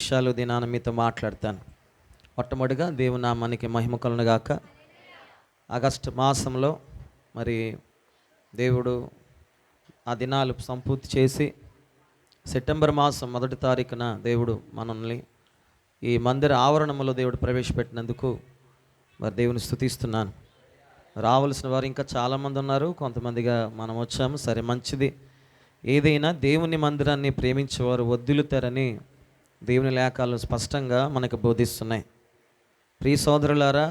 విషయాలు దినాన మీతో మాట్లాడతాను. మొట్టమొదటిగా దేవుని నామానికి మహిమ కలుగును గాక. ఆగస్టు మాసంలో మరి దేవుడు ఆ దినాలు సంపూర్తి చేసి సెప్టెంబర్ మాసం 1వ తారీఖున దేవుడు మనల్ని ఈ మందిర ఆవరణంలో దేవుడు ప్రవేశపెట్టినందుకు మరి దేవుని స్తుతిస్తున్నాను. రావాల్సిన వారు ఇంకా చాలామంది ఉన్నారు, కొంతమందిగా మనం వచ్చాము. సరే, మంచిది. ఏదైనా దేవుని మందిరాన్ని ప్రేమించేవారు వద్దులుతారని దేవుని లేఖలు స్పష్టంగా మనకు బోధిస్తున్నాయి. ప్రియ సోదరులారా,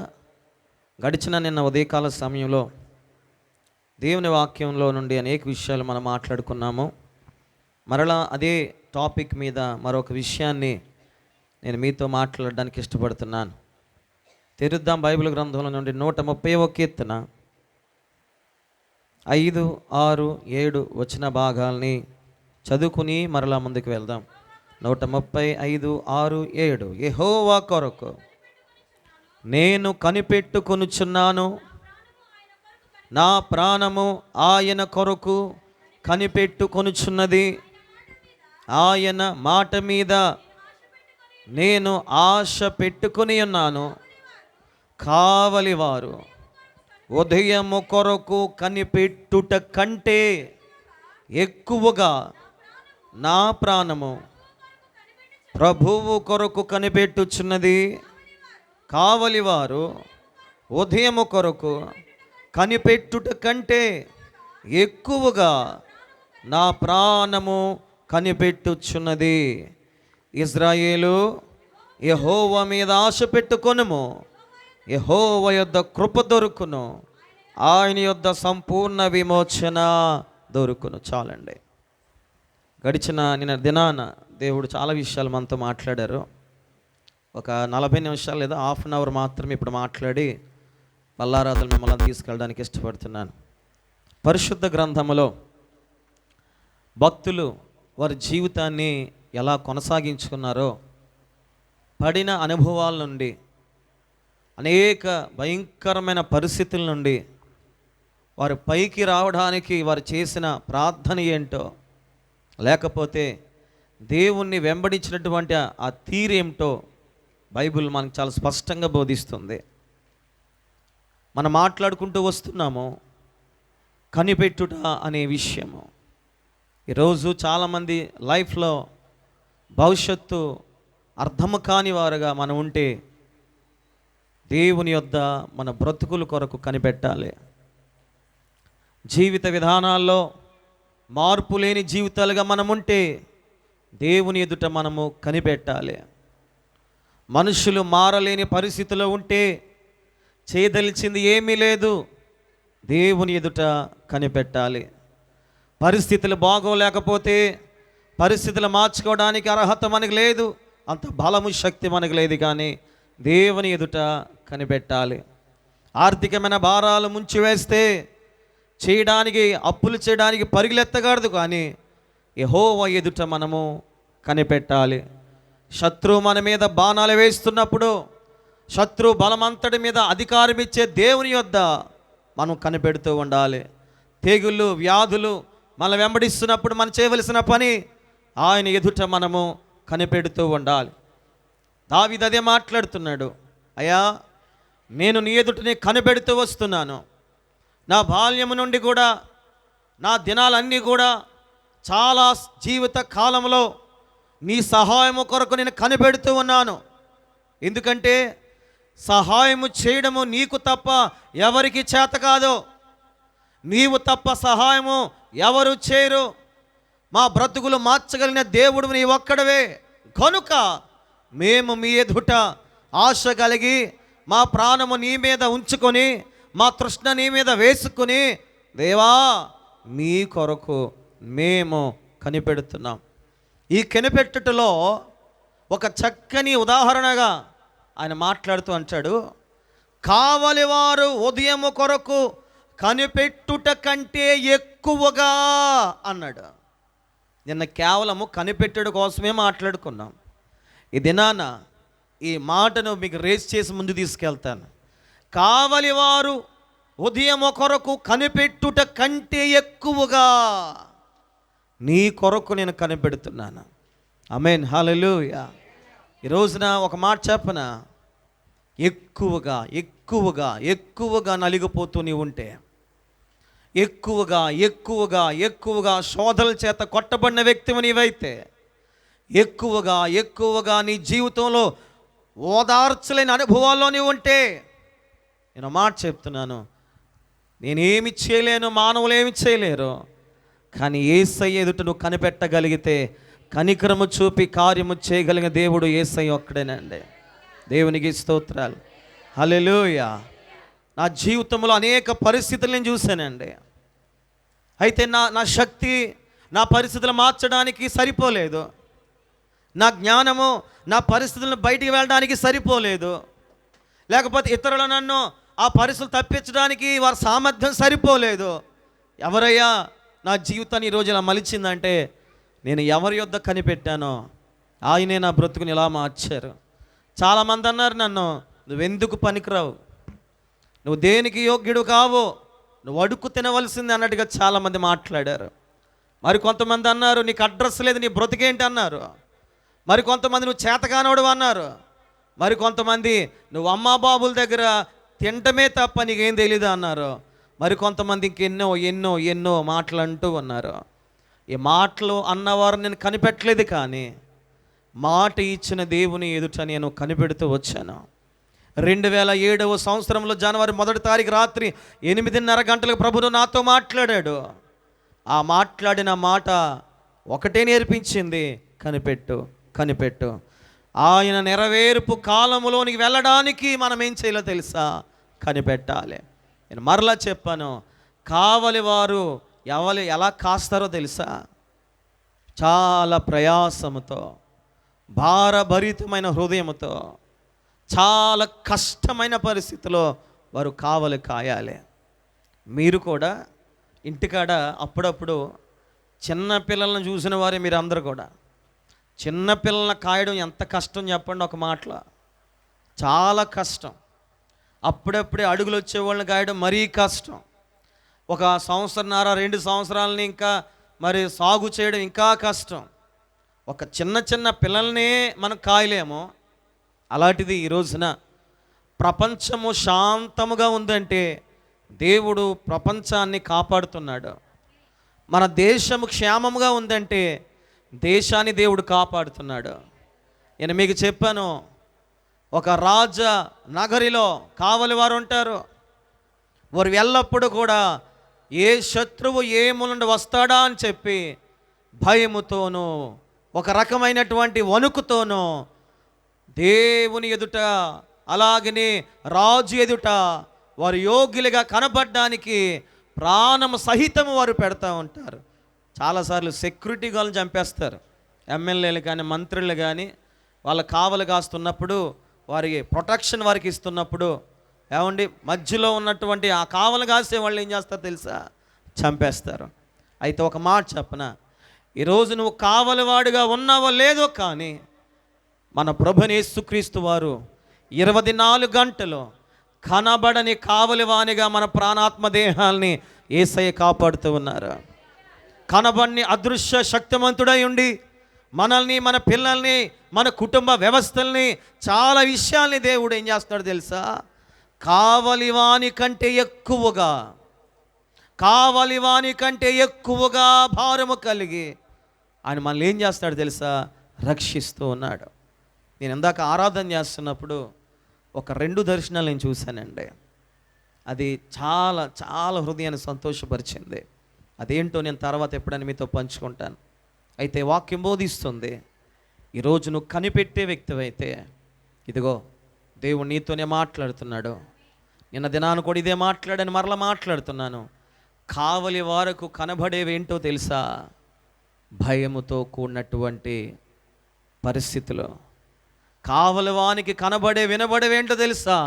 గడిచిన నిన్న ఉదయకాల సమయంలో దేవుని వాక్యంలో నుండి అనేక విషయాలు మనం మాట్లాడుకున్నాము. మరలా అదే టాపిక్ మీద మరొక విషయాన్ని నేను మీతో మాట్లాడడానికి ఇష్టపడుతున్నాను. తెరుద్దాం బైబిల్ గ్రంథంలో నుండి 131వ కీర్తన 5, 6, 7 వచ్చిన భాగాల్ని చదువుకుని మరలా ముందుకు వెళ్దాం. 135, 6, 7. యెహోవా కొరకు నేను కనిపెట్టుకొనుచున్నాను, నా ప్రాణము ఆయన కొరకు కనిపెట్టుకొనుచున్నది. ఆయన మాట మీద నేను ఆశ పెట్టుకొని ఉన్నాను. కావలివారు ఉదయము కొరకు కనిపెట్టుట కంటే ఎక్కువగా నా ప్రాణము ప్రభువు కొరకు కనిపెట్టుచున్నది. కావలివారు ఉదయము కొరకు కనిపెట్టుట కంటే ఎక్కువగా నా ప్రాణము కనిపెట్టుచున్నది. ఇజ్రాయేలు, యెహోవా మీద ఆశ పెట్టుకొనుము, యెహోవా యొద్ద కృప దొరుకును, ఆయన యొద్ద సంపూర్ణ విమోచన దొరుకును. చాలండి. గడిచిన నిన్న దినాన దేవుడు చాలా విషయాలు మనతో మాట్లాడారు. ఒక 40 నిమిషాలు లేదా హాఫ్ అన్ అవర్ మాత్రమే ఇప్పుడు మాట్లాడి బల్లారాధన మిమ్మల్ని తీసుకెళ్ళడానికి ఇష్టపడుతున్నాను. పరిశుద్ధ గ్రంథములో భక్తులు వారి జీవితాన్ని ఎలా కొనసాగించుకున్నారో, పడిన అనుభవాల నుండి, అనేక భయంకరమైన పరిస్థితుల నుండి వారు పైకి రావడానికి వారు చేసిన ప్రార్థన ఏంటో, లేకపోతే దేవుణ్ణి వెంబడించినటువంటి ఆ తీరేమిటో బైబిల్ మనకు చాలా స్పష్టంగా బోధిస్తుంది. మనం మాట్లాడుకుంటూ వస్తున్నాము కనిపెట్టుట అనే విషయము. ఈరోజు చాలామంది లైఫ్లో భవిష్యత్తు అర్థము కాని వారుగా మనం ఉంటే దేవుని యొద్ద మన బ్రతుకుల కొరకు కనిపెట్టాలి. జీవిత విధానాల్లో మార్పు లేని జీవితాలుగా మనం ఉంటే దేవుని ఎదుట మనము కనిపెట్టాలి. మనుషులు మారలేని పరిస్థితిలో ఉంటే చేయదలిచింది ఏమీ లేదు, దేవుని ఎదుట కనిపెట్టాలి. పరిస్థితులు బాగోలేకపోతే పరిస్థితులు మార్చుకోవడానికి అర్హత మనకు లేదు, అంత బలము శక్తి మనకు లేదు, కానీ దేవుని ఎదుట కనిపెట్టాలి. ఆర్థికమైన భారాలు ముంచి వేస్తే చేయడానికి, అప్పులు చేయడానికి పరుగులెత్తకూడదు, కానీ యెహోవా ఎదుట మనము కనిపెట్టాలి. శత్రువు మన మీద బాణాలు వేస్తున్నప్పుడు శత్రు బలమంతటి మీద అధికారం ఇచ్చే దేవుని యొద్ద మనం కనిపెడుతూ ఉండాలి. తెగుళ్ళు, వ్యాధులు మన వెంబడిస్తున్నప్పుడు మనం చేయవలసిన పని ఆయన ఎదుట మనము కనిపెడుతూ ఉండాలి. దావీదు అదే మాట్లాడుతున్నాడు. అయ్యా, నేను నీ ఎదుటనే కనిపెడుతూ వస్తున్నాను. నా బాల్యము నుండి కూడా, నా దినాలన్నీ కూడా, చాలా జీవిత కాలంలో నీ సహాయము కొరకు నేను కనిపెడుతూ ఉన్నాను. ఎందుకంటే సహాయము చేయడము నీకు తప్ప ఎవరికి చేత కాదు. నీవు తప్ప సహాయము ఎవరు చేయరు. మా బ్రతుకులు మార్చగలిగిన దేవుడు నీ ఒక్కడవే. కనుక మేము మీ ఎదుట ఆశ కలిగి మా ప్రాణము నీ మీద ఉంచుకొని, మా తృష్ణ నీ మీద వేసుకుని, దేవా మీ కొరకు మేము కనిపెడుతున్నాం. ఈ కనిపెట్టుటలో ఒక చక్కని ఉదాహరణగా ఆయన మాట్లాడుతూ అంటాడు, కావలివారు ఉదయము కొరకు కనిపెట్టుట కంటే ఎక్కువగా అన్నాడు. నిన్న కేవలము కనిపెట్టుట కోసమే మాట్లాడుకున్నాం. ఈ దినాన ఈ మాటను మీకు రేస్ చేసి ముందు తీసుకెళ్తాను. కావలివారు ఉదయము కొరకు కనిపెట్టుట కంటే ఎక్కువగా నీ కొరకు నేను కనిపెడుతున్నాను. ఆమేన్, హల్లెలూయా. ఈ రోజున ఒక మాట చెప్పనా, ఎక్కువగా ఎక్కువగా ఎక్కువగా నలిగిపోతూ నీవు ఉంటే, ఎక్కువగా ఎక్కువగా ఎక్కువగా శోధనల చేత కొట్టబడిన వ్యక్తివి నీవైతే, ఎక్కువగా ఎక్కువగా నీ జీవితంలో ఓదార్చలేని అనుభవాల్లో నీవు ఉంటే, నేను మాట చెప్తున్నాను, నేనేమి చేయలేను, మానవులు ఏమి చేయలేరు, కానీ యేసయ్య ఎదుట నువ్వు కనిపెట్టగలిగితే కనికరము చూపి కార్యము చేయగలిగిన దేవుడు యేసయ్య ఒక్కడేనండి. దేవునికి స్తోత్రాలు. హల్లెలూయా. నా జీవితంలో అనేక పరిస్థితులు నేను చూశానండి. అయితే నా శక్తి నా పరిస్థితులు మార్చడానికి సరిపోలేదు, నా జ్ఞానము నా పరిస్థితులను బయటికి వెళ్ళడానికి సరిపోలేదు, లేకపోతే ఇతరులు నన్ను ఆ పరిస్థితులు తప్పించడానికి వారి సామర్థ్యం సరిపోలేదు. ఎవరయ్యా నా జీవితాన్ని ఈరోజు ఇలా మలిచిందంటే, నేను ఎవరి యొద్ద కనిపెట్టానో ఆయనే నా బ్రతుకుని ఇలా మార్చారు. చాలామంది అన్నారు నన్ను, నువ్వెందుకు పనికిరావు, నువ్వు దేనికి యోగ్యుడు కావు, నువ్వు అడుక్కు తినవలసింది అన్నట్టుగా చాలామంది మాట్లాడారు. మరి కొంతమంది అన్నారు, నీకు అడ్రస్ లేదు, నీ బ్రతికేంటి అన్నారు. మరి కొంతమంది నువ్వు చేతకానోడు అన్నారు. మరి కొంతమంది నువ్వు అమ్మా బాబుల దగ్గర తింటమే తప్ప నీకేం తెలీదు అన్నారు. మరి కొంతమంది ఇంకెన్నో ఎన్నో ఎన్నో మాటలు అంటూ ఉన్నారు. ఈ మాటలు అన్నవారు నేను కనిపెట్టలేదు, కానీ మాట ఇచ్చిన దేవుని ఎదుట నేను కనిపెడుతూ వచ్చాను. 2007వ సంవత్సరంలో జనవరి 1వ తారీఖు రాత్రి 8:30 గంటలకు ప్రభువు నాతో మాట్లాడాడు. ఆ మాట్లాడిన మాట ఒకటే నేర్పించింది, కనిపెట్టు కనిపెట్టు. ఆయన నెరవేర్పు కాలములోనికి వెళ్ళడానికి మనం ఏం చేయాలో తెలుసా, కనిపెట్టాలి. నేను మరలా చెప్పాను, కావలి వారు ఎలా కాస్తారో తెలుసా, చాలా ప్రయాసముతో, భారభరితమైన హృదయముతో, చాలా కష్టమైన పరిస్థితిలో వారు కావలి కాయాలి. మీరు కూడా ఇంటికాడ అప్పుడప్పుడు చిన్న పిల్లలను చూసిన వారే మీరు అందరూ కూడా, చిన్న పిల్లలను కాయడం ఎంత కష్టం చెప్పండి ఒక మాటలో, చాలా కష్టం. అప్పుడప్పుడే అడుగులు వచ్చేవాళ్ళని కాయడం మరీ కష్టం. 1 సంవత్సరంన్నర 2 సంవత్సరాలని ఇంకా మరి సాగు చేయడం ఇంకా కష్టం. ఒక చిన్న పిల్లల్నే మనం కాయలేము. అలాంటిది ఈ రోజున ప్రపంచము శాంతముగా ఉందంటే దేవుడు ప్రపంచాన్ని కాపాడుతున్నాడు. మన దేశము క్షేమముగా ఉందంటే దేశాన్ని దేవుడు కాపాడుతున్నాడు. నేను మీకు చెప్పాను, ఒక రాజ నగరిలో కావలి వారు ఉంటారు. వారు ఎల్లప్పుడూ కూడా ఏ శత్రువు ఏ మూలండి వస్తాడా అని చెప్పి భయముతోనూ ఒక రకమైనటువంటి వణుకుతోనూ దేవుని ఎదుట, అలాగనే రాజు ఎదుట వారు యోగ్యులుగా కనబడడానికి ప్రాణం సహితము వారు పెడతా ఉంటారు. చాలాసార్లు సెక్యూరిటీ గాలను చంపేస్తారు. ఎమ్మెల్యేలు కానీ మంత్రులు కానీ వాళ్ళ కావలి కాస్తున్నప్పుడు, వారికి ప్రొటెక్షన్ వారికి ఇస్తున్నప్పుడు, ఏమండి మధ్యలో ఉన్నటువంటి ఆ కావలి కాసే వాళ్ళు ఏం చేస్తారో తెలుసా, చంపేస్తారు. అయితే ఒక మాట చెప్పనా, ఈరోజు నువ్వు కావలివాడిగా ఉన్నావో లేదో, కానీ మన ప్రభువైన యేసుక్రీస్తు వారు 24 గంటలు కనబడని కావలివానిగా మన ప్రాణాత్మ దేహాల్ని యేసయ్య కాపాడుతూ ఉన్నారు. కనబడిని అదృశ్య శక్తిమంతుడై ఉండి మనల్ని, మన పిల్లల్ని, మన కుటుంబ వ్యవస్థల్ని, చాలా విషయాల్ని దేవుడు ఏం చేస్తున్నాడు తెలుసా, కావలివాని కంటే ఎక్కువగా భారము కలిగి ఆయన మనల్ని ఏం చేస్తాడు తెలుసా, రక్షిస్తూ ఉన్నాడు. నేను ఇందాక ఆరాధన చేస్తున్నప్పుడు ఒక 2 దర్శనాలు నేను చూశానండి. అది చాలా చాలా హృదయాన్ని సంతోషపరిచింది. అదేంటో నేను తర్వాత ఎప్పుడైనా మీతో పంచుకుంటాను. అయితే వాక్యం బోధిస్తుంది, ఈరోజు నువ్వు కనిపెట్టే వ్యక్తివైతే, ఇదిగో దేవుడు నీతోనే మాట్లాడుతున్నాడు. నిన్న దినాన్ని కూడా ఇదే మాట్లాడని మరలా మాట్లాడుతున్నాను. కావలి వారకు కనబడేవేంటో తెలుసా, భయముతో కూడినటువంటి పరిస్థితులు. కావలి వానికి వినబడేవేంటో తెలుసా,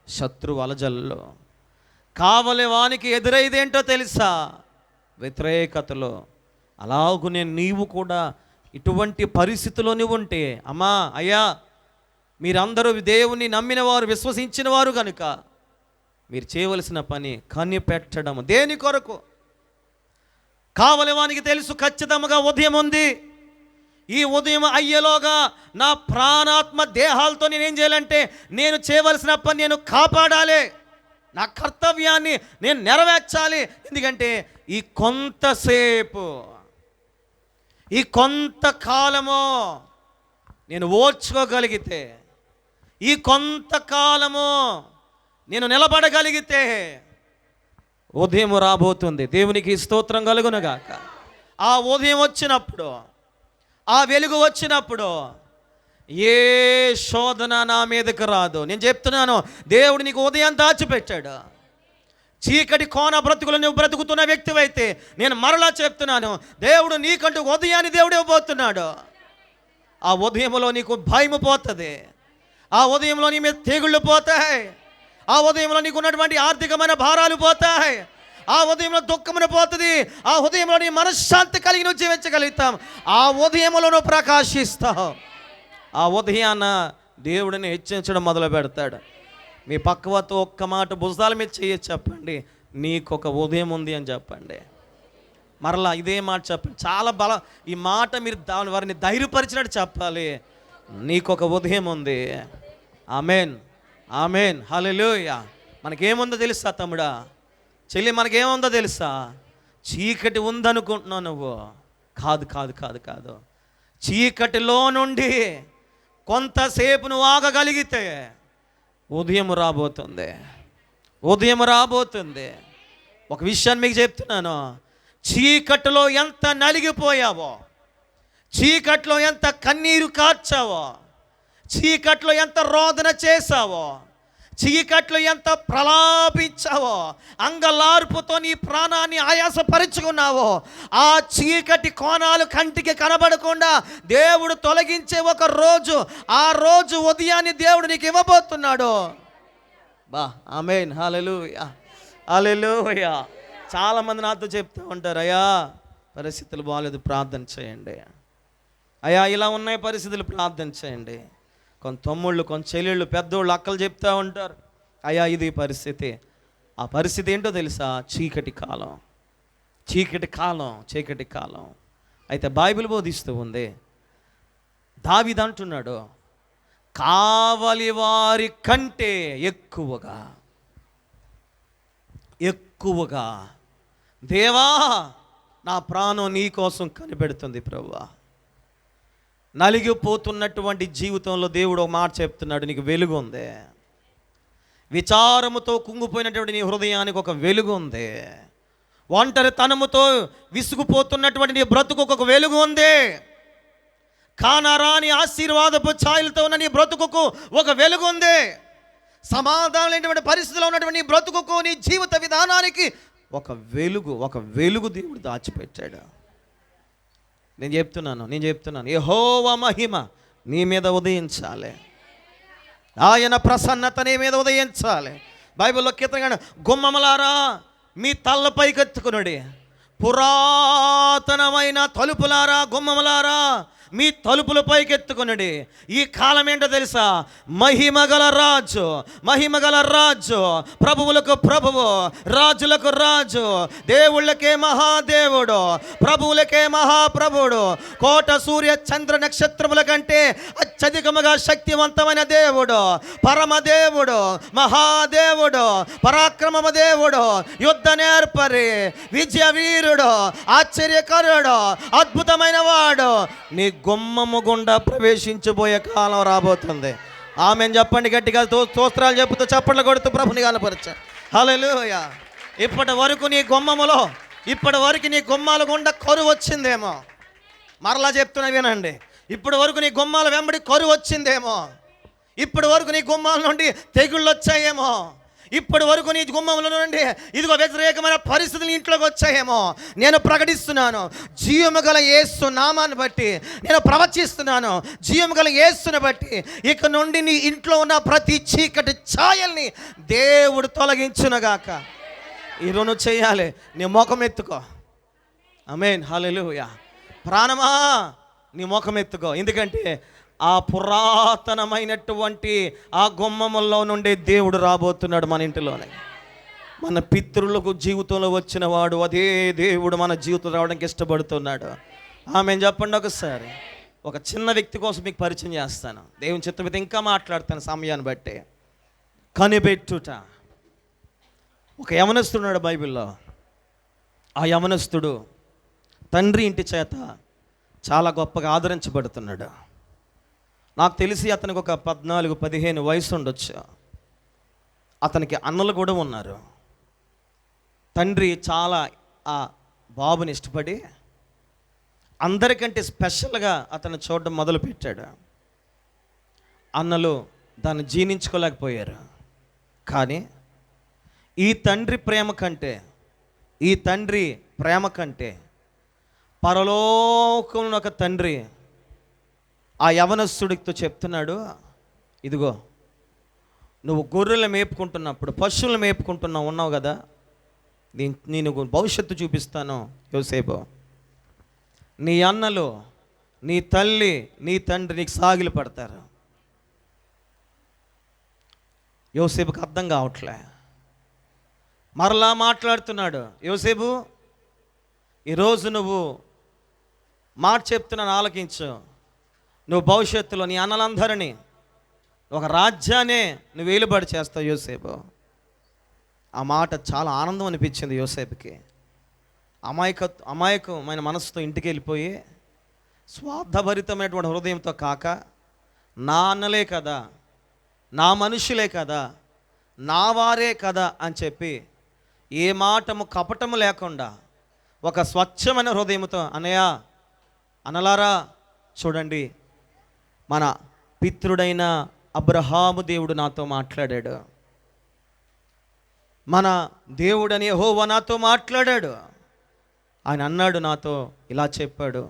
శత్రు అలజల్లో. కావలి వానికి ఎదురైదేంటో తెలుసా, వ్యతిరేకతలో. అలాగునే నీవు కూడా ఇటువంటి పరిస్థితిలో నువ్వు ఉంటే, అమ్మా అయ్యా మీరందరూ దేవుని నమ్మిన వారు, విశ్వసించిన వారు కనుక మీరు చేయవలసిన పని కనిపెట్టడం. దేని కొరకు? కావలి వానికి తెలుసు ఖచ్చితంగా ఉదయం ఉంది, ఈ ఉదయం అయ్యేలోగా నా ప్రాణాత్మ దేహాలతో నేనేం చేయాలంటే నేను చేయవలసిన పని నేను కాపాడాలి, నా కర్తవ్యాన్ని నేను నెరవేర్చాలి. ఎందుకంటే ఈ కొంతసేపు, ఈ కొంతకాలము నేను ఓర్చుకోగలిగితే, ఈ కొంతకాలము నేను నిలబడగలిగితే ఉదయం రాబోతుంది. దేవునికి స్తోత్రం కలుగునుగాక. ఆ ఉదయం వచ్చినప్పుడు, ఆ వెలుగు వచ్చినప్పుడు ఏ శోధన నా మీదకి రాదు. నేను చెప్తున్నాను, దేవుడు నీకు ఉదయం దాచిపెట్టాడు. చీకటి కోన బ్రతుకులు నువ్వు బ్రతుకుతున్న వ్యక్తివైతే నేను మరలా చెప్తున్నాను, దేవుడు నీకంటూ ఉదయాన్ని దేవుడు ఇవ్వబోతున్నాడు. ఆ ఉదయంలో నీకు భయం పోతుంది, ఆ ఉదయంలో నీ మీద తెగుళ్ళు పోతాయి, ఆ ఉదయంలో నీకు ఉన్నటువంటి ఆర్థికమైన భారాలు పోతాయి, ఆ ఉదయంలో దుఃఖమును పోతుంది, ఆ ఉదయంలో నీ మనశ్శాంతి కలిగి నువ్వు జీవించగలుగుతాం. ఆ ఉదయంలో నువ్వు ప్రకాశిస్తావు. ఆ ఉదయాన్న దేవుడిని హెచ్చించడం మొదలు పెడతాడు. మీ పక్కవతో ఒక్క మాట భుజాల మీద చేయొచ్చు, చెప్పండి నీకొక ఉదయం ఉంది అని చెప్పండి. మరలా ఇదే మాట చెప్పండి, చాలా బలం. ఈ మాట మీరు వారిని ధైర్యపరిచినట్టు చెప్పాలి. నీకొక ఉదయం ఉంది. ఆమెన్, ఆమెన్, హల్లెలూయా. మనకేముందో తెలుసా తమ్ముడా, చెల్లి, మనకేముందో తెలుసా? చీకటి ఉందనుకుంటున్నావు నువ్వు. కాదు కాదు కాదు కాదు. చీకటిలో నుండి కొంతసేపు నువ్వు ఆగగలిగితే ఉదయం రాబోతుంది, ఉదయం రాబోతుంది. ఒక విషయాన్ని మీకు చెప్తున్నాను, చీకటిలో ఎంత నలిగిపోయావో, చీకట్లో ఎంత కన్నీరు కార్చావో, చీకట్లో ఎంత రోదన చేశావో, చీకట్లో ఎంత ప్రలాపించావో, అంగలార్పుతో నీ ప్రాణాన్ని ఆయాసపరుచుకున్నావో, ఆ చీకటి కోణాలు కంటికి కనబడకుండా దేవుడు తొలగించే ఒక రోజు, ఆ రోజు ఉదయాన్ని దేవుడు నీకు ఇవ్వబోతున్నాడు. బా ఆమేన్, హల్లెలూయా, హల్లెలూయా. చాలామంది నాతో చెప్తూ ఉంటారు, అయ్యా పరిస్థితులు బాగాలేదు, ప్రార్థన చేయండి. అయ్యా ఇలా ఉన్నాయి పరిస్థితులు, ప్రార్థన చేయండి. కొంత తమ్ముళ్ళు, కొంత చెల్లెళ్ళు, పెద్దోళ్ళు, అక్కలు చెప్తూ ఉంటారు, అయ్యా ఇది పరిస్థితి. ఆ పరిస్థితి ఏంటో తెలుసా? చీకటి కాలం, చీకటి కాలం, చీకటి కాలం. అయితే బైబిల్ బోధిస్తూ ఉంది, దావీదు అంటున్నాడు, కావలి వారి కంటే ఎక్కువగా, ఎక్కువగా దేవా నా ప్రాణం నీ కోసం కనిపెడుతుంది ప్రభువా. నలిగిపోతున్నటువంటి జీవితంలో దేవుడు ఒక మాట చెప్తున్నాడు, నీకు వెలుగు ఉంది. విచారముతో కుంగిపోయినటువంటి నీ హృదయానికి ఒక వెలుగు ఉంది. ఒంటరితనముతో విసుగుపోతున్నటువంటి నీ బ్రతుకు ఒక వెలుగు ఉంది. కానరాని ఆశీర్వాదపు ఛాయలతో ఉన్న నీ బ్రతుకుకు ఒక వెలుగు ఉంది. సమాధానం లేనటువంటి పరిస్థితిలో ఉన్నటువంటి నీ బ్రతుకుకు, నీ జీవిత విధానానికి ఒక వెలుగు, ఒక వెలుగు దేవుడు దాచిపెట్టాడు. నేను చెప్తున్నాను, యెహోవా మహిమ నీ మీద ఉదయించాలి, ఆయన ప్రసన్నత నీ మీద ఉదయించాలి. బైబిల్లో కీర్తన, గుమ్మములారా మీ తలపైకెత్తుకునుడి, పురాతనమైన తలుపులారా, గుమ్మములారా మీ తలుపుల పైకెత్తుకునుడి. ఈ కాలం ఏంటో తెలుసా? మహిమగల రాజు, మహిమగల రాజు, ప్రభువులకు ప్రభువు, రాజులకు రాజు, దేవుళ్ళకే మహాదేవుడు, ప్రభువులకే మహాప్రభుడు, కోట సూర్య చంద్ర నక్షత్రముల కంటే అత్యధికముగా శక్తివంతమైన దేవుడు, పరమదేవుడు, మహాదేవుడు, పరాక్రమమ దేవుడు, యుద్ధ నేర్పరి, విజయ వీరుడు, ఆశ్చర్యకరుడు, అద్భుతమైన వాడు నీ గుమ్మము గుండా ప్రవేశించబోయే కాలం రాబోతుంది. ఆమెను చెప్పండి గట్టిగా, స్తోత్రాలు చెప్పుతూ చప్పట్లు కొడుతూ ప్రభుని కనపరచండి. హల్లెలూయా. ఇప్పటి వరకు నీ గుమ్మములో, ఇప్పటి వరకు నీ గుమ్మాల గుండా కరువు వచ్చిందేమో. మరలా చెప్తున్నా వినండి, ఇప్పటి వరకు నీ గుమ్మాల వెంబడి కరువు వచ్చిందేమో, ఇప్పటి వరకు నీ గుమ్మాల నుండి తెగుళ్ళు వచ్చాయేమో, ఇప్పటి వరకు నీ గుమ్మంలో నుండి ఇదిగో వ్యతిరేకమైన పరిస్థితులు ఇంట్లోకి వచ్చాయేమో. నేను ప్రకటిస్తున్నాను, జీవము గల యేసు నామాన్ని బట్టి నేను ప్రవచిస్తున్నాను, జీవము గల యేసుని బట్టి ఇక నుండి నీ ఇంట్లో ఉన్న ప్రతి చీకటి ఛాయల్ని దేవుడు తొలగించునుగాక. ఈరోజు నువ్వు చేయాలి, నీ ముఖం ఎత్తుకో. ఆమేన్, హల్లెలూయా. ప్రాణమా నీ ముఖం ఎత్తుకో. ఎందుకంటే ఆ పురాతనమైనటువంటి ఆ గుమ్మముల్లో నుండి దేవుడు రాబోతున్నాడు మన ఇంటిలోనే. మన పితరులకు జీవితంలో వచ్చిన వాడు అదే దేవుడు మన జీవితంలో రావడానికి ఇష్టపడుతున్నాడు. ఆమె చెప్పండి ఒకసారి. ఒక చిన్న వ్యక్తి కోసం మీకు పరిచయం చేస్తాను. దేవుని చిత్తం మీద ఇంకా మాట్లాడతాను సమయాన్ని బట్టి. కనిపెట్టుట. ఒక యవనస్తుడు బైబిల్లో. ఆ యవనస్తుడు తండ్రి ఇంటి చేత చాలా గొప్పగా ఆదరించబడుతున్నాడు. నాకు తెలిసి అతనికి ఒక 14-15 వయసు ఉండొచ్చు. అతనికి అన్నలు కూడా ఉన్నారు. తండ్రి చాలా ఆ బాబుని ఇష్టపడి అందరికంటే స్పెషల్గా అతను చూడడం మొదలుపెట్టాడు. అన్నలు దాన్ని జీర్ణించుకోలేకపోయారు. కానీ ఈ తండ్రి ప్రేమ కంటే పరలోకంలో ఒక తండ్రి ఆ యవనస్తుడితో చెప్తున్నాడు, ఇదిగో నువ్వు గొర్రెలు మేపుకుంటున్నప్పుడు, పశువులు మేపుకుంటున్నావు ఉన్నావు కదా, నేను భవిష్యత్తు చూపిస్తాను యోసేపు. నీ అన్నలు, నీ తల్లి, నీ తండ్రి నీకు సాగిలు పడతారు. యోసేపుకి అర్థం కావట్లే. మరలా మాట్లాడుతున్నాడు, యోసేపు ఈరోజు నువ్వు మాట చెప్తున్నాను ఆలకించు. నువ్వు భవిష్యత్తులో నీ అన్నలందరినీ ఒక రాజ్యాన్ని నువ్వు ఏలుబడి చేస్తావు యోసేపు. ఆ మాట చాలా ఆనందం అనిపించింది యోసేపుకి. అమాయకమైన మనసుతో ఇంటికి వెళ్ళిపోయి స్వార్థభరితమైనటువంటి హృదయంతో కాక, నా అన్నలే కదా, నా మనుషులే కదా, నా వారే కదా అని చెప్పి ఏ మాటము కపటము లేకుండా ఒక స్వచ్ఛమైన హృదయంతో, అన్నయ్య అనలారా చూడండి, మన పితృడైన అబ్రహాము దేవుడు నాతో మాట్లాడాడు, మన దేవుడని యెహోవా నాతో మాట్లాడాడు. ఆయన అన్నాడు, నాతో ఇలా చెప్పాడు.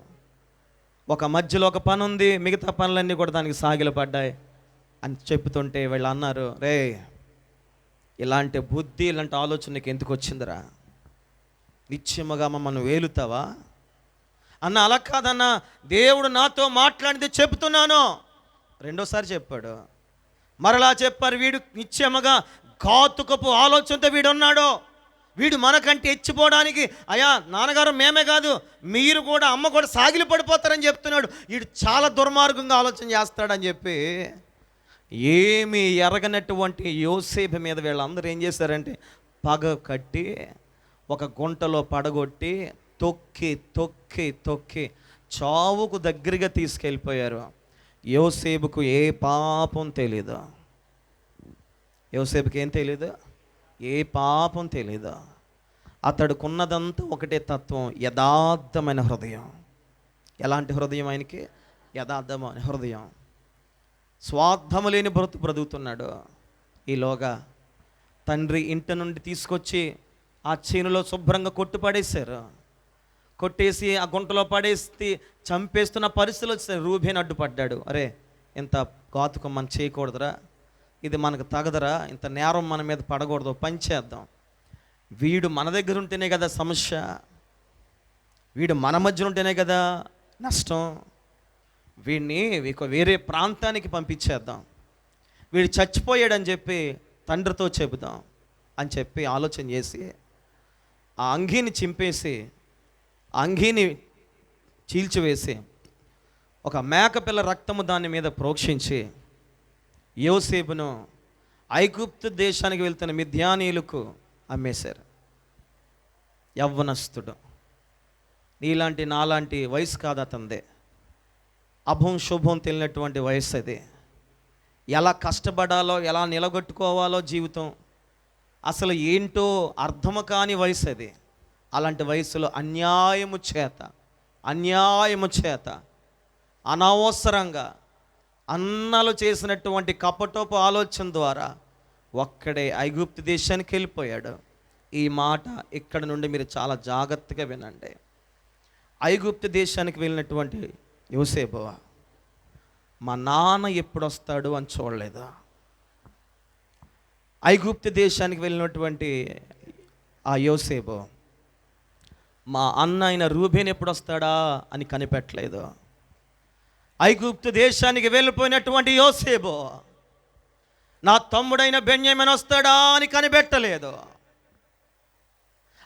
ఒక మధ్యలో ఒక పని ఉంది, మిగతా పనులన్నీ కూడా దానికి సాగిలు పడ్డాయి అని చెప్తుంటే వీళ్ళు అన్నారు, రే ఇలాంటి బుద్ధి, ఇలాంటి ఆలోచన నీకు ఎందుకు వచ్చిందిరా? నిత్యముగా మమ్మల్ని వేలుతావా అన్న? అలా కాదన్నా, దేవుడు నాతో మాట్లాడితే చెప్తున్నాను. రెండోసారి చెప్పాడు. మరలా చెప్పారు, వీడు నిత్యముగా ఘాతుకపు ఆలోచనతో వీడు ఉన్నాడు, వీడు మనకంటే ఎచ్చిపోవడానికి, అయ్యా నాన్నగారు మేమే కాదు మీరు కూడా, అమ్మ కూడా సాగిలి పడిపోతారని చెప్తున్నాడు. వీడు చాలా దుర్మార్గంగా ఆలోచన చేస్తాడని చెప్పి ఏమీ ఎరగనటువంటి యోసేపు మీద వీళ్ళందరూ ఏం చేశారంటే పగ కట్టి ఒక గుంటలో పడగొట్టి తొక్కి తొక్కి తొక్కి చావుకు దగ్గరగా తీసుకెళ్ళిపోయారు. యోసేపుకు ఏ పాపం తెలీదు. యోసేపుకి ఏం తెలీదు? ఏ పాపం తెలీదు. అతడుకున్నదంతా ఒకటే తత్వం, యథార్థమైన హృదయం. ఎలాంటి హృదయం ఆయనకి? యథార్థమైన హృదయం. స్వార్థము లేని బ్రతుకుతున్నాడు. ఈలోగా తండ్రి ఇంటి నుండి తీసుకొచ్చి ఆ చేనులో శుభ్రంగా కొట్టిపడేశారు. కొట్టేసి ఆ గుంటలో పడేసి చంపేస్తున్న పరిస్థితులు వచ్చాయి. రూబేను అడ్డుపడ్డాడు. అరే ఇంత ఘాతుకం మనం చేయకూడదురా, ఇది మనకు తగదరా, ఇంత నేరం మన మీద పడకూడదు, పని చేద్దాం. వీడు మన దగ్గర ఉంటేనే కదా సమస్య, వీడు మన మధ్య ఉంటేనే కదా నష్టం, వీడిని వేరే ప్రాంతానికి పంపించేద్దాం, వీడు చచ్చిపోయాడని చెప్పి తండ్రితో చెబుదాం అని చెప్పి ఆలోచన చేసి ఆ అంగీని చింపేసి, అంగీని చీల్చివేసి ఒక మేకపిల్ల రక్తము దాని మీద ప్రోక్షించి యోసేపును ఐగుప్తు దేశానికి వెళ్తున్న మిద్యానీయులకు అమ్మేశారు. యవ్వనస్తుడు, నీలాంటి నాలాంటి వయసు కాదు అతనిదే. అభం శుభం తెలియనటువంటి వయసు అది. ఎలా కష్టపడాలో, ఎలా నిలగొట్టుకోవాలో జీవితం అసలు ఏంటో అర్థము కాని వయసు అది. అలాంటి వయసులో అన్యాయము చేత అనవసరంగా అన్నలు చేసినటువంటి కపటోపు ఆలోచన ద్వారా ఒక్కడే ఐగుప్తు దేశానికి వెళ్ళిపోయాడు. ఈ మాట ఇక్కడ నుండి మీరు చాలా జాగ్రత్తగా వినండి. ఐగుప్తు దేశానికి వెళ్ళినటువంటి యోసేపు, మా నాన్న ఎప్పుడు వస్తాడు అని చూడలేదా? ఐగుప్తు దేశానికి వెళ్ళినటువంటి ఆ యోసేపు, మా అన్న అయిన రూబేను ఎప్పుడు వస్తాడా అని కనిపెట్టలేదు. ఐగుప్తు దేశానికి వెళ్ళిపోయినటువంటి యోసేపు, నా తమ్ముడైన బెన్యామీను వస్తాడా అని కనిపెట్టలేదు.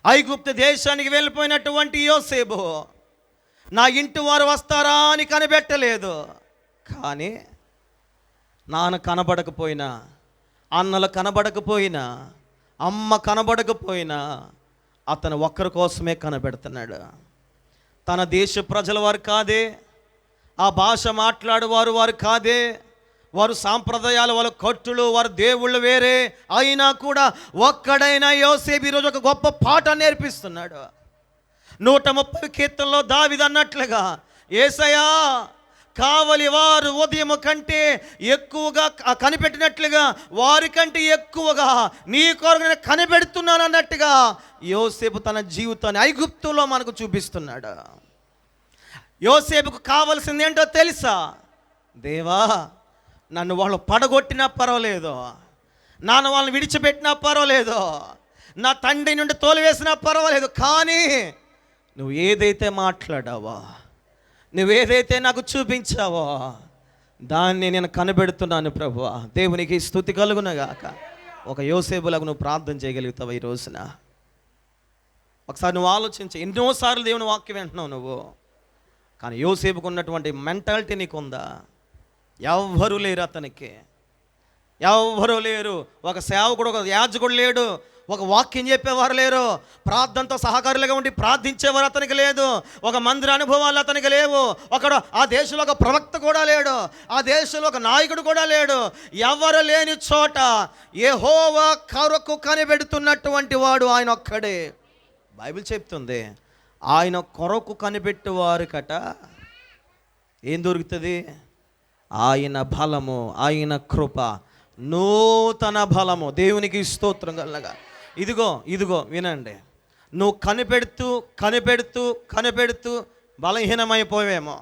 ఐగుప్తు దేశానికి వెళ్ళిపోయినటువంటి యోసేపు, నా ఇంటి వారు వస్తారా అని కనిపెట్టలేదు. కానీ నాన్న కనబడకపోయినా, అన్నలు కనబడకపోయినా, అమ్మ కనబడకపోయినా అతను ఒక్కరి కోసమే కనబెడుతున్నాడు. తన దేశ ప్రజల వారు కాదే, ఆ భాష మాట్లాడేవారు వారు కాదే, వారు సాంప్రదాయాలు, వాళ్ళ కట్టులు, వారి దేవుళ్ళు వేరే అయినా కూడా ఒక్కడైనా యోసేపు ఈరోజు ఒక గొప్ప పాఠం నేర్పిస్తున్నాడు. 130 కీర్తనలో దావీదు అన్నట్లుగా, యేసయ్యా కావలి వారు ఉదయం కంటే ఎక్కువగా కనిపెట్టినట్లుగా వారికంటే ఎక్కువగా నీ కొరకు నేను కనిపెడుతున్నాను అన్నట్టుగా యోసేపు తన జీవితాన్ని ఐగుప్తులో మనకు చూపిస్తున్నాడు. యోసేపుకు కావలసింది ఏంటో తెలుసా? దేవా, నన్ను వాళ్ళు పడగొట్టినా పర్వాలేదు, నాన్న వాళ్ళని విడిచిపెట్టినా పర్వాలేదు, నా తండ్రి నుండి తోలివేసినా పర్వాలేదు, కానీ నువ్వు ఏదైతే మాట్లాడావో, నువ్వేదైతే నాకు చూపించావో దాన్ని నేను కనిపెడుతున్నాను ప్రభువా. దేవునికి స్తుతి కలుగునగాక. ఒక యోసేపులకు నువ్వు ప్రార్థన చేయగలుగుతావు ఈ రోజున? ఒకసారి నువ్వు ఆలోచించి. ఎన్నోసార్లు దేవుని వాక్యం వింటున్నావు నువ్వు, కానీ యోసేపుకు ఉన్నటువంటి మెంటాలిటీ నీకుందా? ఎవ్వరూ లేరు అతనికి, ఎవ్వరూ లేరు. ఒక సేవకుడు, ఒక యాజకుడు లేడు, ఒక వాక్యం చెప్పేవారు లేరు, ప్రార్థనతో సహకారులుగా ఉండి ప్రార్థించేవారు అతనికి లేదు, ఒక మందిర అనుభవాలు అతనికి లేవు, ఒకడు ఆ దేశంలో ఒక ప్రవక్త కూడా లేడు, ఆ దేశంలో ఒక నాయకుడు కూడా లేడు. ఎవరు లేని చోట యెహోవా కొరకు కనిపెడుతున్నటువంటి వాడు ఆయన ఒక్కడే. బైబిల్ చెప్తుంది, ఆయన కొరకు కనిపెట్టేవారు కట ఏం దొరుకుతుంది? ఆయన బలము, ఆయన కృప, నూతన బలము. దేవునికి స్తోత్రం కలగా. ఇదిగో వినండి, నువ్వు కనిపెడుతూ కనిపెడుతూ కనిపెడుతూ బలహీనమైపోవేమో,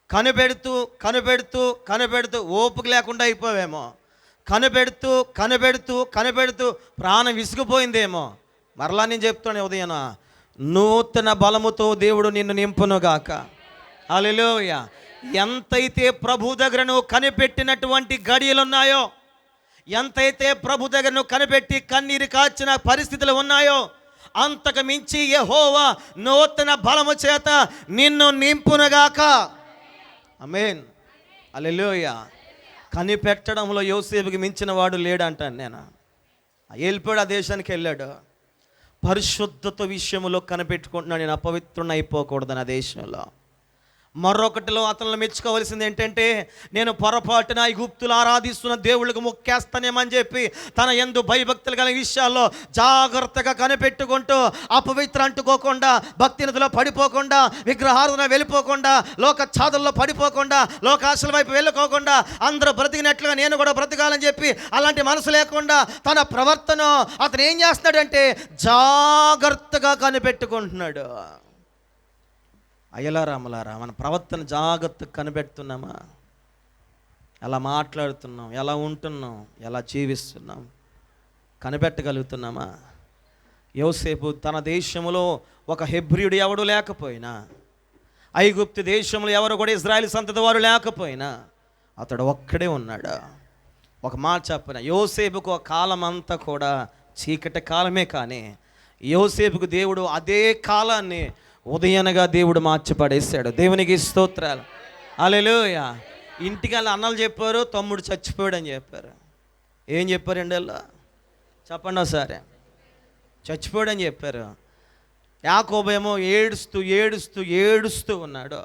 కనిపెడుతూ కనిపెడుతూ కనిపెడుతూ ఓపిక లేకుండా అయిపోవేమో, కనిపెడుతూ కనిపెడుతూ కనిపెడుతూ ప్రాణం విసిగిపోయిందేమో. మరలా నేను చెప్తాను ఉదయం, నూతన బలముతో దేవుడు నిన్ను నింపునుగాక. హల్లెలూయా. ఎంతైతే ప్రభు దగ్గర నువ్వు కనిపెట్టినటువంటి గడియలు ఉన్నాయో, ఎంతైతే ప్రభు దగ్గర నువ్వు కనిపెట్టి కన్నీరు కాచిన పరిస్థితులు ఉన్నాయో, అంతకు మించి యెహోవా నూతన బలము చేత నిన్ను నింపునుగాక. ఆమేన్. హల్లెలూయా. కనిపెట్టడంలో యోసేపుకి మించిన వాడు లేడంటాను నేను. వెళ్ళిపోయాడు, ఆ దేశానికి వెళ్ళాడు. పరిశుద్ధత విషయంలో కనిపెట్టుకుంటున్నాడు, నేను అపవిత్రుని అయిపోకూడదని ఆ దేశంలో. మరొకటిలో అతను మెచ్చుకోవాల్సింది ఏంటంటే, నేను పొరపాటున ఐగుప్తులు ఆరాధిస్తున్న దేవుళ్ళకు మొక్కేస్తానేమని చెప్పి తన యందు భయభక్తులు కలిగిన విషయాల్లో జాగ్రత్తగా కనిపెట్టుకుంటూ, అపవిత్ర అంటుకోకుండా, భక్తినదిలో పడిపోకుండా, విగ్రహారాధన వెళ్ళిపోకుండా, లోక ఛాదల్లో పడిపోకుండా, లోకాశల వైపు వెళ్ళుకోకుండా, అందరూ బ్రతికినట్లుగా నేను కూడా బ్రతకాలని చెప్పి అలాంటి మనసు లేకుండా తన ప్రవర్తన అతను ఏం చేస్తున్నాడంటే జాగ్రత్తగా కనిపెట్టుకుంటున్నాడు. అయ్యలారాములారా, మన ప్రవర్తన జాగ్రత్తగా కనిపెడుతున్నామా? ఎలా మాట్లాడుతున్నాం, ఎలా ఉంటున్నాం, ఎలా జీవిస్తున్నాం, కనిపెట్టగలుగుతున్నామా? యోసేపు తన దేశంలో ఒక హెబ్రీయుడు ఎవడు లేకపోయినా, ఐగుప్తు దేశంలో ఎవరు కూడా ఇజ్రాయేల్ సంతతి వారు లేకపోయినా అతడు ఒక్కడే ఉన్నాడు. ఒక మాట చెప్పిన, యోసేపుకు ఆ కాలం అంతా కూడా చీకటి కాలమే, కానీ యోసేపుకు దేవుడు అదే కాలాన్ని ఉదయనగా దేవుడు మార్చి పడేశాడు. దేవునికి స్తోత్రాలు. హల్లెలూయా. ఇంటికి వాళ్ళ అన్నలు చెప్పారు, తమ్ముడు చచ్చిపోయాడు అని చెప్పారు. ఏం చెప్పారు ఎండల్లో? చెప్పండి ఒకసారి. చచ్చిపోయాడు అని చెప్పారు. యాకోబేమో ఏడుస్తూ ఏడుస్తూ ఏడుస్తూ ఉన్నాడు.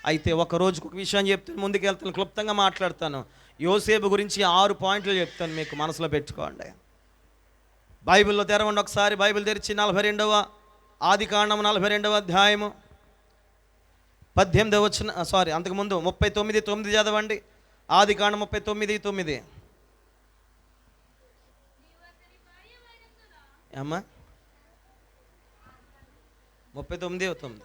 అయితే ఒక రోజుకు ఒక విషయం చెప్తాను, ముందుకు వెళ్తాను, క్లుప్తంగా మాట్లాడతాను. యోసేపు గురించి 6 పాయింట్లు చెప్తాను, మీకు మనసులో పెట్టుకోండి. బైబిల్లో తెరవండి ఒకసారి. బైబిల్ తెరిచి 42వ ఆదికాండం 42వ అధ్యాయము 18వ వచనం, అంతకుముందు 39:9 చదవండి. ఆదికాండం 39:9. అమ్మా 39:9.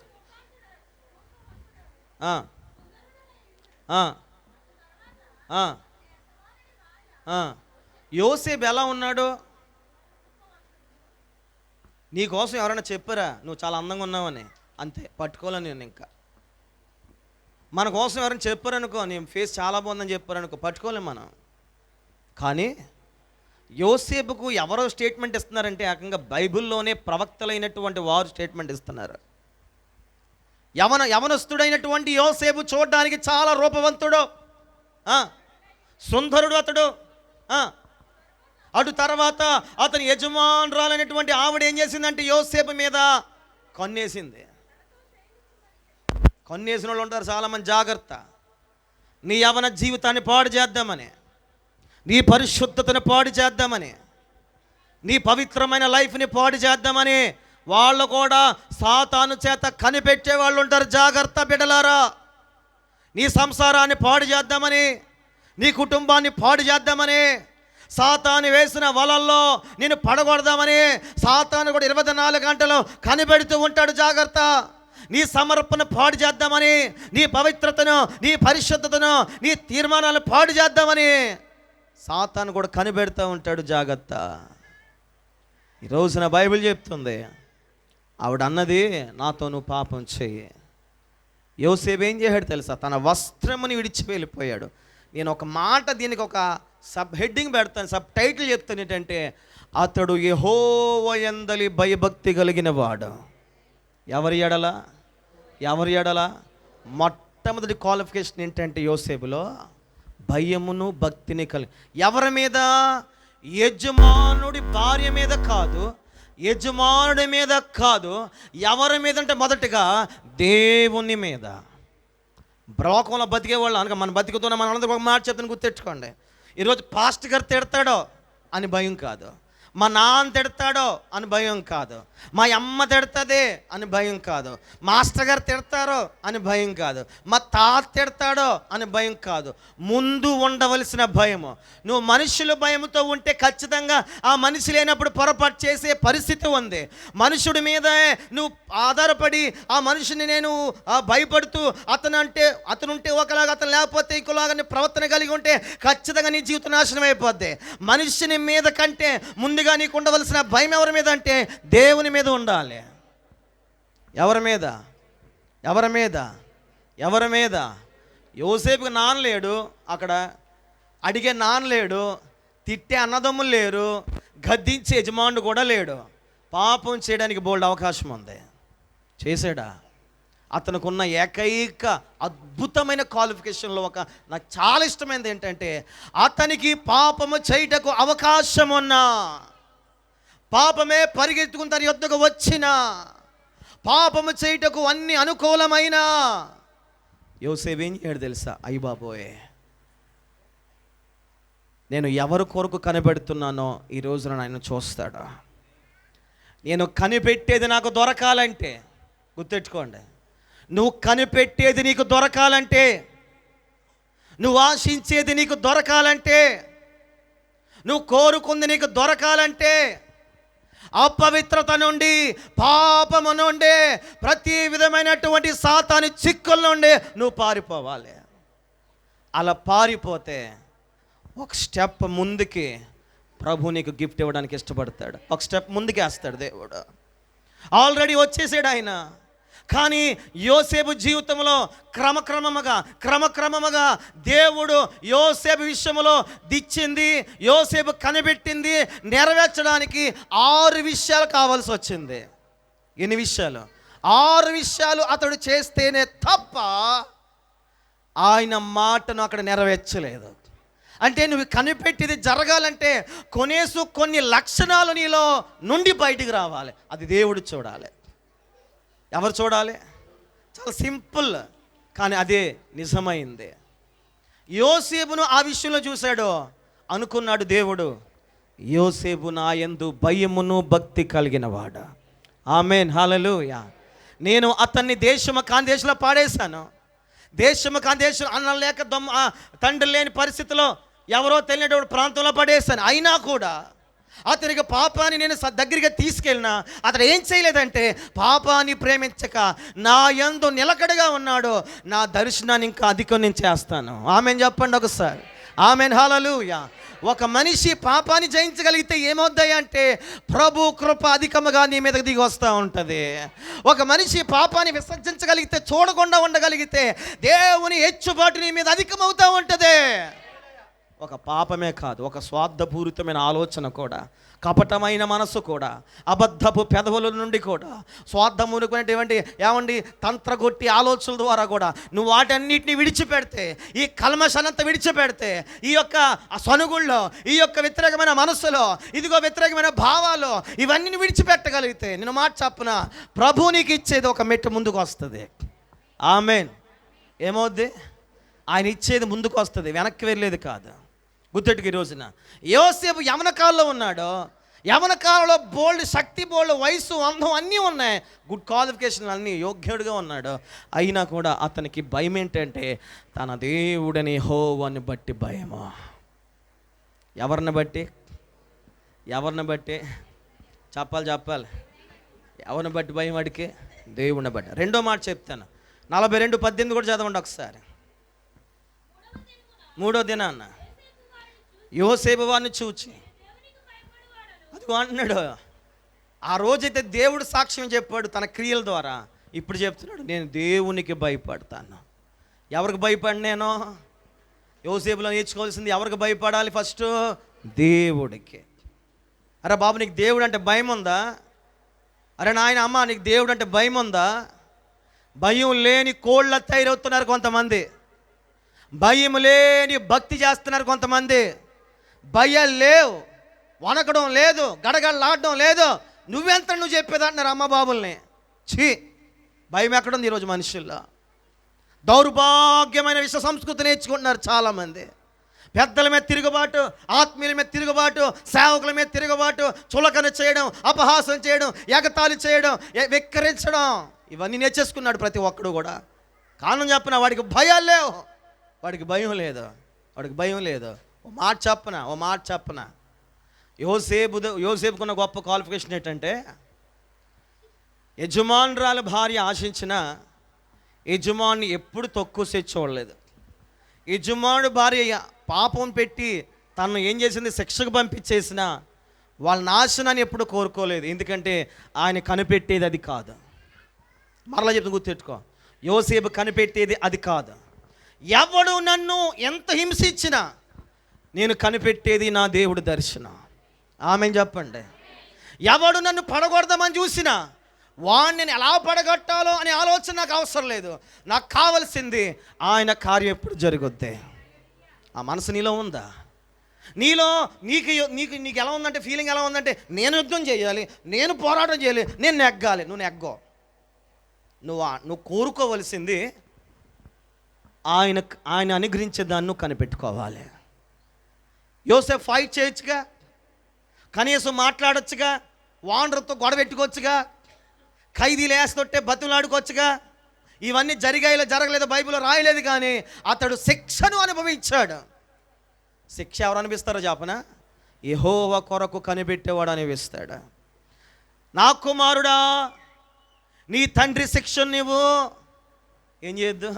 యోసేపు ఎలా ఉన్నాడు? నీకోసం ఎవరైనా చెప్పారా నువ్వు చాలా అందంగా ఉన్నావని? అంతే, పట్టుకోలేను నేను. ఇంకా మన కోసం ఎవరైనా చెప్పారనుకో, నీ ఫేస్ చాలా బాగుందని చెప్పారనుకో, పట్టుకోలేము మనం. కానీ యోసేపుకు ఎవరో స్టేట్మెంట్ ఇస్తున్నారంటే ఏకంగా బైబిల్లోనే ప్రవక్తలైనటువంటి వారు స్టేట్మెంట్ ఇస్తున్నారు. యవనస్తుడైనటువంటి యోసేపు చూడడానికి చాలా రూపవంతుడు, సుందరుడు అతడు. అటు తర్వాత అతని యజమానురాలైనటువంటి ఆవిడ ఏం చేసిందంటే యోసేపు మీద కన్నేసింది. కన్నేసిన వాళ్ళు ఉంటారు చాలామంది. జాగ్రత్త. నీ యవన జీవితాన్ని పాడు చేద్దామని, నీ పరిశుద్ధతను పాడు చేద్దామని, నీ పవిత్రమైన లైఫ్ని పాడు చేద్దామని వాళ్ళు కూడా సాతాను చేత కనిపెట్టే వాళ్ళు ఉంటారు. జాగ్రత్త బిడ్డలారా. నీ సంసారాన్ని పాడు చేద్దామని, నీ కుటుంబాన్ని పాడు చేద్దామని, సాతాను వేసిన వలల్లో నేను పడగొడదామని సాతాను కూడా 24 గంటలు కనిపెడుతూ ఉంటాడు. జాగ్రత్త. నీ సమర్పణ పాడు చేద్దామని, నీ పవిత్రతను, నీ పరిశుద్ధతను, నీ తీర్మానాలను పాడు చేద్దామని సాతాను కూడా కనిపెడుతూ ఉంటాడు. జాగ్రత్త. ఈ రోజున బైబిల్ చెప్తుంది, ఆవిడ అన్నది నాతో నువ్వు పాపం చెయ్యి. యోసేపు ఏం చేశాడు తెలుసా? తన వస్త్రముని విడిచి వెళ్ళిపోయాడు. నేను ఒక మాట, దీనికి ఒక సబ్ హెడ్డింగ్ పెడతాను, సబ్ టైటిల్ చెప్తాను. ఏంటంటే, అతడు యెహోవా యందలి భయభక్తి కలిగిన వాడు. ఎవరి ఎడల మొట్టమొదటి క్వాలిఫికేషన్ ఏంటంటే యోసేపులో భయమును భక్తిని కలిగి. ఎవరి మీద? యజమానుడి భార్య మీద కాదు, యజమానుడి మీద కాదు. ఎవరి మీద అంటే మొదటిగా దేవుని మీద. లోకంలో బతికేవాళ్ళు అనగా మన బతికుతున్న మన అందరూ ఒక మాట చెప్తాను, గుర్తెట్టుకోండి. ఈరోజు పాస్టర్ గారు తిడతాడో అని భయం కాదు, మా నాన్న తిడతాడో అని భయం కాదు, మా అమ్మ తిడతాదే అని భయం కాదు, మాస్టర్ గారు తిడతారో అని భయం కాదు, మా తాత తిడతాడో అని భయం కాదు. ముందు ఉండవలసిన భయము. నువ్వు మనుషుల భయంతో ఉంటే ఖచ్చితంగా ఆ మనిషి లేనప్పుడు పొరపాటు చేసే పరిస్థితి ఉంది. మనుషుడి మీద నువ్వు ఆధారపడి ఆ మనిషిని నేను భయపడుతూ అతనుంటే ఒకలాగా, అతను లేకపోతే ఇంకోలాగా ప్రవర్తన కలిగి ఉంటే ఖచ్చితంగా నీ జీవితం నాశనం అయిపోద్ది. మనిషిని మీద కంటే ముందుగా నీకు ఉండవలసిన భయం ఎవరి మీద అంటే దేవుని మీద ఉండాలి. ఎవరి మీద? యోసేపుకి నాన్న లేడు, అక్కడ అడిగే నాన్న లేడు, తిట్టే అన్నదమ్ములు లేరు, గద్దించే యజమానుడు కూడా లేడు. పాపం చేయడానికి బోల్డ్ అవకాశం ఉంది. చేశాడా? అతనుకున్న ఏకైక అద్భుతమైన క్వాలిఫికేషన్లో నాకు చాలా ఇష్టమైనది ఏంటంటే, అతనికి పాపము చేయుటకు అవకాశం ఉన్నా, పాపమే పరిగెత్తుకుని తన యొద్దకు వచ్చిన, పాపము చేయుటకు అన్ని అనుకూలమైన యోసేపు ఏం చేయడు తెలుసా? అయ్య బాబోయే, నేను ఎవరి కొరకు కనిపెడుతున్నానో ఈ రోజున ఆయన చూస్తాడు. నేను కనిపెట్టేది నాకు దొరకాలంటే, గుర్తెట్టుకోండి, నువ్వు కనిపెట్టేది నీకు దొరకాలంటే, నువ్వు ఆశించేది నీకు దొరకాలంటే, నువ్వు కోరుకుంది నీకు దొరకాలంటే, అపవిత్రత నుండి, పాపము నుండి, ప్రతి విధమైనటువంటి సాతాను చిక్కుల నుండి నువ్వు పారిపోవాలి. అలా పారిపోతే ఒక స్టెప్ ముందుకి ప్రభు నీకు గిఫ్ట్ ఇవ్వడానికి ఇష్టపడతాడు. ఒక స్టెప్ ముందుకు వేస్తాడు దేవుడు. ఆల్రెడీ వచ్చేసాడు ఆయన. కానీ యోసేపు జీవితంలో క్రమక్రమముగా దేవుడు యోసేపు విషయంలో దిచ్చింది, యోసేపు కనిపెట్టింది నెరవేర్చడానికి 6 విషయాలు కావాల్సి వచ్చింది. ఎన్ని విషయాలు? 6 విషయాలు అతడు చేస్తేనే తప్ప ఆయన మాటను అక్కడ నెరవేర్చలేదు. అంటే నువ్వు కనిపెట్టిది జరగాలంటే కొన్ని లక్షణాలు నీలో నుండి బయటికి రావాలి. అది దేవుడు చూడాలి. ఎవరు చూడాలి? చాలా సింపుల్, కానీ అదే నిజమైంది. యోసేపును ఆ విషయంలో చూశాడు. అనుకున్నాడు దేవుడు, యోసేపు నా యందు భయమును భక్తి కలిగిన వాడు. ఆమేన్, హల్లెలూయా. నేను అతన్ని దేశము కాని దేశంలో పాడేశాను. దేశము కాని దేశం అన్న లేక తండ్రి లేని పరిస్థితిలో ఎవరో తెలియనటువంటి ప్రాంతంలో పడేశాను. అయినా కూడా అతనికి పాపాన్ని నేను దగ్గరగా తీసుకెళ్ళినా అతను ఏం చేయలేదంటే, పాపాన్ని ప్రేమించక నా యందు నిలకడగా ఉన్నాడు. నా దర్శనాన్ని ఇంకా అధికం నేను చేస్తాను. ఆమెన్ చెప్పండి ఒకసారి. ఆమెన్, హల్లెలూయా. ఒక మనిషి పాపాన్ని జయించగలిగితే ఏమవుతాయి అంటే, ప్రభు కృప అధికముగా నీ మీదకి దిగి వస్తూ ఉంటుంది. ఒక మనిషి పాపాన్ని విసర్జించగలిగితే, చూడకుండా ఉండగలిగితే దేవుని హెచ్చుబాటు నీ మీద అధికమవుతూ ఉంటుంది. ఒక పాపమే కాదు, ఒక స్వార్థపూరితమైన ఆలోచన కూడా, కపటమైన మనస్సు కూడా, అబద్ధపు పెదవుల నుండి కూడా, స్వార్థమూలికమైనటువంటి ఏమండి తంత్రగొట్టి ఆలోచనల ద్వారా కూడా నువ్వు వాటన్నిటిని విడిచిపెడితే, ఈ కల్మషనంతా విడిచిపెడితే, ఈ యొక్క సనుగుల్లో, ఈ యొక్క వ్యతిరేకమైన మనస్సులో, ఇదిగో వ్యతిరేకమైన భావాలు, ఇవన్నీ విడిచిపెట్టగలిగితే, నేను మాట చెప్పున ప్రభు నీకు ఇచ్చేది ఒక మెట్టు ముందుకు వస్తుంది. ఆమేన్. ఏమవుద్ది? ఆయన ఇచ్చేది ముందుకు వస్తుంది, వెనక్కి వెళ్ళేది కాదు. గుర్తెట్టుకు ఈ రోజున యోసేపు యవన కాలంలో ఉన్నాడు. యవన కాలంలో బోల్డ్ శక్తి, బోల్డ్ వయసు, అందం అన్నీ ఉన్నాయి, గుడ్ క్వాలిఫికేషన్ అన్నీ, యోగ్యుడిగా ఉన్నాడు. అయినా కూడా అతనికి భయం ఏంటంటే తన దేవుడని యెహోవాని బట్టి భయము. ఎవరిని బట్టి? ఎవరిని బట్టి? చెప్పాలి. ఎవరిని బట్టి భయం? వాడికి దేవుడిని బట్టి. రెండో మాట చెప్తాను, 42:18 కూడా చదవండి ఒకసారి. 3వ దినాన్న యోసేపు వారిని చూచి, అదిగో అంటున్నాడు, ఆ రోజైతే దేవుడు సాక్ష్యం చెప్పాడు తన క్రియల ద్వారా, ఇప్పుడు చెప్తున్నాడు నేను దేవునికి భయపడతాను. ఎవరికి భయపడి? నేను యోసేపులో నేర్చుకోవాల్సింది ఎవరికి భయపడాలి? ఫస్ట్ దేవుడికి. అరే బాబు, నీకు దేవుడు అంటే భయం ఉందా? అరే నాయన, అమ్మ, నీకు దేవుడు అంటే భయం ఉందా? భయం లేని కోళ్ళ తయారవుతున్నారు కొంతమంది, భయం లేని భక్తి చేస్తున్నారు కొంతమంది. భయం లేవు, వణకడం లేదు, గడగడలాడడం లేదు. నువ్వెంత నువ్వు చెప్పేది అంటున్నారు అమ్మ బాబుల్ని. భయం ఎక్కడుంది ఈరోజు మనుషుల్లో? దౌర్భాగ్యమైన విశ్వ సంస్కృతి నేర్చుకుంటున్నారు చాలామంది. పెద్దల మీద తిరుగుబాటు, ఆత్మీయుల మీద తిరుగుబాటు, సేవకుల మీద తిరుగుబాటు, చులకన చేయడం, అపహాసం చేయడం, ఎగతాళి చేయడం, వెక్కిరించడం, ఇవన్నీ నేర్చేసుకున్నాడు ప్రతి ఒక్కడు కూడా. కారణం చెప్పిన వాడికి భయాలు లేవు, వాడికి భయం లేదు. ఓ మాట చెప్పన యోసేపుకున్న గొప్ప క్వాలిఫికేషన్ ఏంటంటే, యజమానురాలు భార్య ఆశించిన యజమాని ఎప్పుడు తక్కువ చేసి చూడలేదు. యజమానుడు భార్య పాపం పెట్టి తను ఏం చేసింది, శిక్షకు పంపించేసిన వాళ్ళ నాశనాన్ని ఎప్పుడు కోరుకోలేదు. ఎందుకంటే ఆయన కనిపెట్టేది అది కాదు. మరలా చెప్తాను, గుర్తెట్టుకో, యోసేపు కనిపెట్టేది అది కాదు. ఎవడు నన్ను ఎంత హింసించినా నేను కనిపెట్టేది నా దేవుడి దర్శనం. ఆమెన్ చెప్పండి. ఎవడు నన్ను పడగొడదామని చూసినా వాడిని నేను ఎలా పడగొట్టాలో అనే ఆలోచన నాకు అవసరం లేదు. నాకు కావాల్సింది ఆయన కార్యం ఎప్పుడు జరుగుద్ది. ఆ మనసు నీలో ఉందా? నీలో నీకు ఎలా ఉందంటే, ఫీలింగ్ ఎలా ఉందంటే, నేను యుద్ధం చేయాలి, నేను పోరాటం చేయాలి, నేను నెగ్గాలి. నువ్వు నెగ్గో. నువ్వు కోరుకోవలసింది ఆయన అనుగ్రహించే దాన్ని నువ్వు కనిపెట్టుకోవాలి. యోసేపు ఫైట్ చేయొచ్చుగా, కనీసం మాట్లాడొచ్చుగా, వాండర్తో గొడవ పెట్టుకోవచ్చుగా, ఖైదీలు వేస్తుంటే బతులాడుకోవచ్చుగా. ఇవన్నీ జరగలేదు, బైబిల్లో రాయలేదు. కానీ అతడు శిక్షను అనుభవించాడు. శిక్ష ఎవరు అనిపిస్తారో చెప్పనా? యెహోవా కొరకు కనిపెట్టేవాడు అనిపిస్తాడు. నా కుమారుడా, నీ తండ్రి శిక్షను నువ్వు ఏం చేయొద్దు,